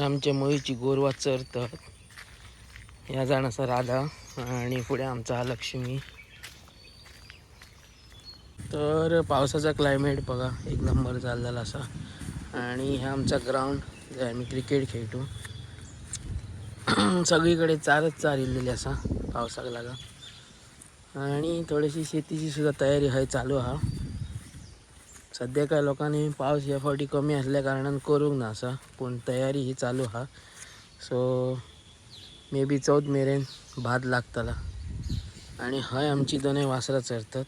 आमच्या मळीची गोरवां चरतात. ह्या जाण आसा राधा आणि पुढे आमचा हा लक्ष्मी. तर पावसाचा क्लायमेट बघा एक नंबर चाललेला असा. आणि हा आमचा ग्राउंड जय आम्ही क्रिकेट खेळतो. सगळीकडे चारच चार इल्लेली असा पावसाक लागा. आणि थोडीशी शेतीची सुद्धा तयारी आहे चालू हा. सध्या काय लोकांनी पाऊस ह्या फावटी कमी असल्या कारणान करूंक ना असा, पण तयारी ही चालू हा. सो मे बी 14 मेरेन भात लागतला. आणि हय आमची दोन वासरा चरतात.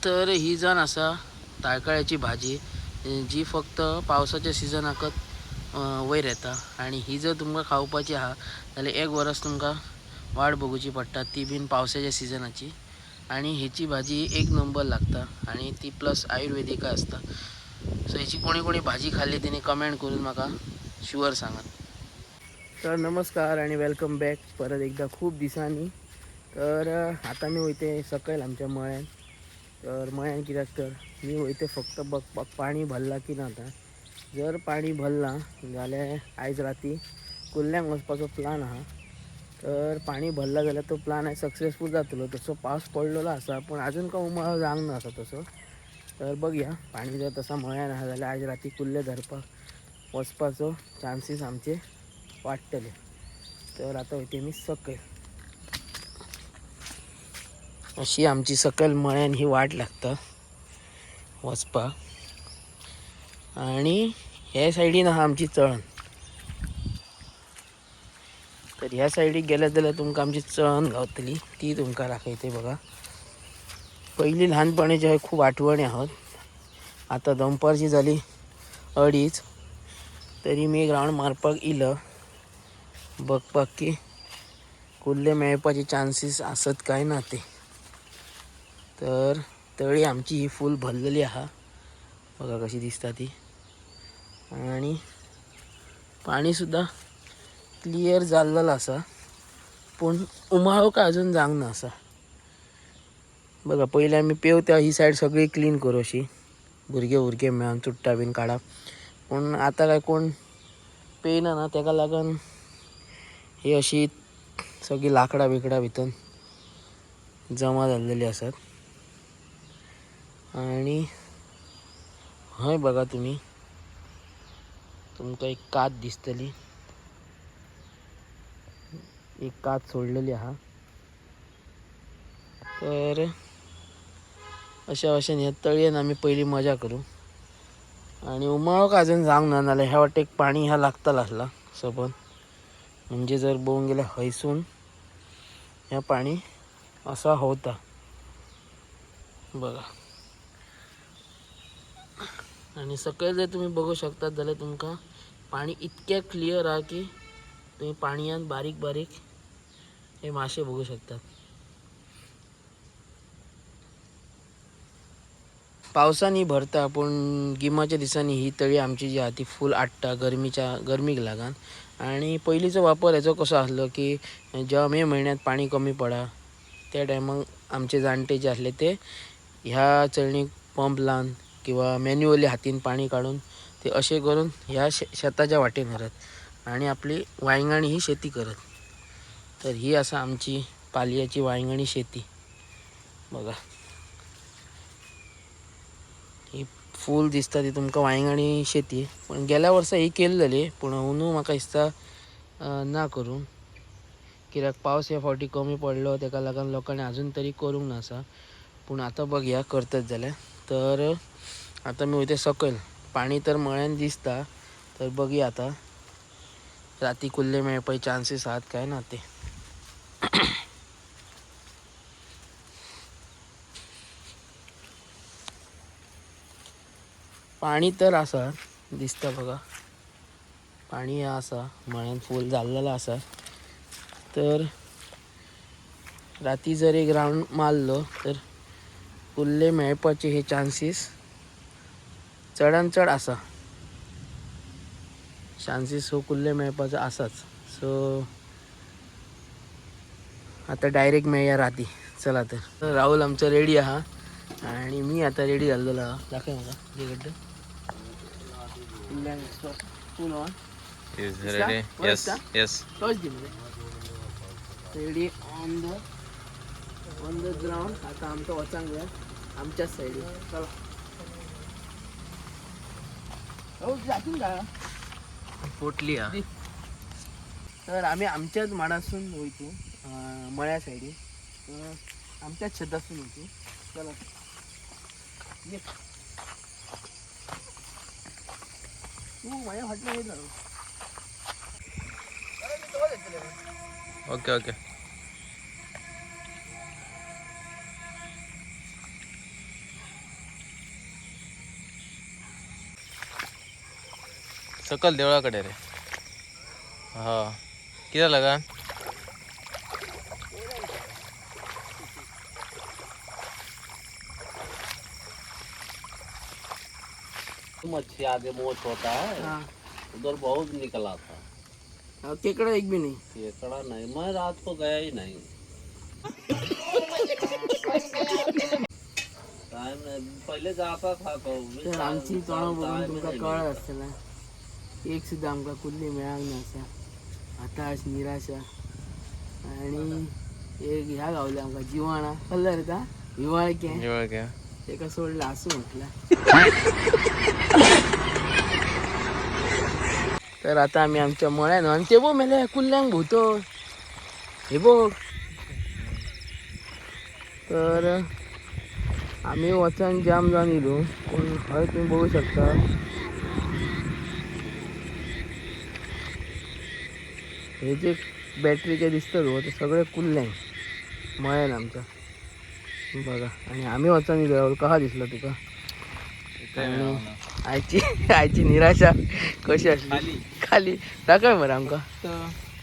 तर ही जाण आसा ताळकाळ्याची भाजी, जी फक्त पावसाच्या सिजनाकच वयर येता. आणि ही जर तुमकां खावपाची आहा जाल्यार एक वरस तुमकां वाट बघूची पडटा, ती बीन पावसाच्या सिजनाची. आणि हेची भाजी एक नंबर लागता आणि ती प्लस आयुर्वेदिक असता. सो हेची कोणी कोणी भाजी खाल्ली तिने कमेंट करून म्हाका शुअर सांगात. तर नमस्कार आणि वेलकम बॅक परत एकदा खूप दिवसांनी. तर आता मी वयते सकयल आमच्या मळ्यान. तर मळ्यान कित्याक तर मी वयते फक्त पाणी भरला की ना. आता जर पाणी भरला जाल्यार आयज राती कुल्ल्यांक वचपाचो प्लॅन आहा. तर पाणी भरला जाल्यार तो प्लॅन आयज सक्सेसफूल जातलो. तसो पावस पडलेलो आसा पण अजून काय उमाळो जावंक ना आसा तसो. तर बघया पाणी जर तसा मळ्यान आहा जाल्यार आयज राती कुल्ले धरपाक वचपाचो चान्सीस आमचे वाडटले. तर आता वयते मी सकयल. अशी आमची सकयल मळ्यान ही वाट लागता वचपाक. आणि हे सायडीन आहा आमची चळण. तर ह्या सायडीक गेले जाल्यार तुमकां आमची चळण गावतली, ती तुमकां दाखयते बघा. पहिली ल्हानपणीची खूप आठवणी आहात. आता दनपारची जाली 2:30 तरी मी ग्राउंड मारपाक इलो बघपाक की कुल्ले मेळपाचे चान्सीस आसत काय ना ते. तर तळी आमची ही फूल भरलेली आहा बघा कशी दिसता ती. आणि पाणी सुद्धा क्लियर जाल्लेलं आसा पण उमाळो काय अजून जावंक ना आसा. बघा पयलीं आमी पेवता ही सायड सगळी क्लीन करूं अशी भुरगे मेळून चुट्टा बीन काडप. पण आता काय कोण पेयना ना, तेका लागून ही अशी सगळी लाकडां बिकडां भितर जमा जाल्लेली आसात. आणि हय बघा तुमकां एक कात दिसतली, एक कात सोडलेली आहा. तर अशा भाशेन ह्या तळयेन आमी पयलीं मजा करूं. आणि उमाळो काय अजून जावंक ना, नाल्यार ह्या वाटेक पाणी ह्या लागतला आसला सबंद. म्हणजे जर बघूंक गेल्यार हयसून ह्या पाणी असा व्हावता बघा. आणि सकयल जर तुम्ही बघू शकतात जाल्यार तुमकां पाणी इतक्या क्लियर हा की तुम्ही पाणयान बारीक बारीक हे मासे बघू शकतात. पावसानी भरता पण गिमाच्या दिसांनी ही तळी आमची जी आहा ती फूल आडटा गरमीक लागून. आणि पयलींचो वापर हेचो कसो आसलो की जेव्हा मे महिन्यात पाणी कमी पडा त्या टायमाक आमचे जाणटे जे आसले ते ह्या चळणीक पंप लावन किंवा मॅन्युअली हातीन पाणी काढून ते असे करून ह्या शेताच्या वाटेन व्हरत आणि आपली वांयगणी ही शेती करत. तर ही आसा आमची पालयाची वांयगणी शेती बघा. ही फूल दिसता ती तुमकां वांयगणी शेती. पण गेल्या वर्सा ही केल्लेली पण अंदू म्हाका दिसता ना करूं, कित्याक पावस ह्या फावटी कमी पडलो तेका लागून लोकांनी अजून तरी करूंक ना आसा. पूण आतां बघया करतात जाल्यार. तर आता मी वयते सकयल, पाणी तर मळ्यान दिसता. तर बघया आता राती कुल्ले मेळपाचे चान्सीस आहात काय ना ते. पाणी तर आसा दिसता बघा. पाणी आसा मळ्यान फूल जाल्लेला आसा. तर राती जर एक राऊंड मारलो तर कुल्ले मेळपाचे हे चान्सीस चडान चड आसा. चान्सीस हो कुल्ले मेळपाचो आसाच. सो आता डायरेक्ट मेळया राती. चला तर राहुल आमचा रेडी हा आणि मी आता रेडी झालेलो हा. दाखव मला तिकडं रेडी ऑन द ग्राउंड. आता आमचं वचांग घ्या आमच्याच साईड. चला जातील का पोटली हा. तर आम्ही आमच्याच माडासून वयतो मळ्या साईडी. आमच्याच शेतासून वयतो. चला ये तू माझ्या हॉटेल येत ना. Okay okay. सकल देवळाकडे रे. हा किती लागा मच्छी आगे मोच होता है, हाँ उधर बहुत निकला था. केकड़ा एक भी नहीं. केकड़ा नहीं, मैं रात को गया ही नहीं. टाइम पहले जाता था तो तर आमची तोंड बघून तुमका कळत असताना एक सुद्धा आमका कुल्ली मिळाल ना असा हताश निराशा. आणि एक ह्या गावले आमका जिवाणा कल्लर ता हिवाळक्या एका सोडला असं म्हटलं. तर आता आम्ही आमच्या मळ्यानं आणि ते बघ मेले कुल्ल्यांक भोवतो हे बघ. तर आम्ही वचन जाम जाऊन येलो. कोण हय तुम्ही बघू शकता. हे जे बॅटरीचे दिसतात हो ते सगळे कुल्ल्यांक मळ्यान आमच्या बघा. आणि आम्ही वचन येलो कहा दिसला तुका. आणि आयची निराशा कशी असली खाली दाखव बरं आमका.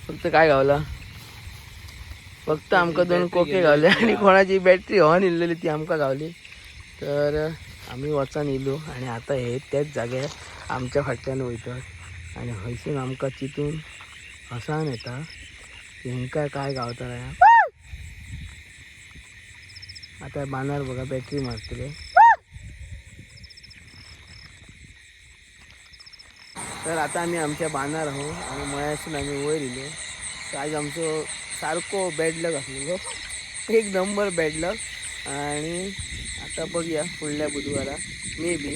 फक्त काय गावला फक्त आमका 2 कोके गावले आणि कोणाची बॅटरी ऑन इल्लेली ती आमका गावली. तर आम्ही वचन येलो आणि आता हे त्याच जाग्यार आमच्या फाटल्यान वयतात आणि हयसून आमका चितून हसान येता हेंका काय गावता. आता बांदार बघा बॅटरी मारतले. तर आता आम्ही आमच्या बांदार आहो आणि मळ्यासून आम्ही वयर येलो. तर आज आमचो सारको बॅड लक असलेलो. एक नंबर बॅड लक. आणि आता बघूया पुढल्या बुधवारा मे बी.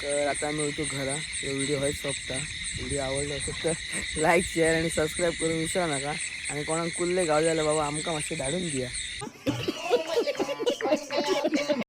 तर आता आम्ही होतो घरा. तो व्हिडिओ हय सोपता. व्हिडिओ आवडला असेल तर लाईक शेअर आणि सबस्क्राईब करून विसरू नका. आणि कोणाक कुल्ले गाव झालं बाबा आमका मातशे धाडून द्या.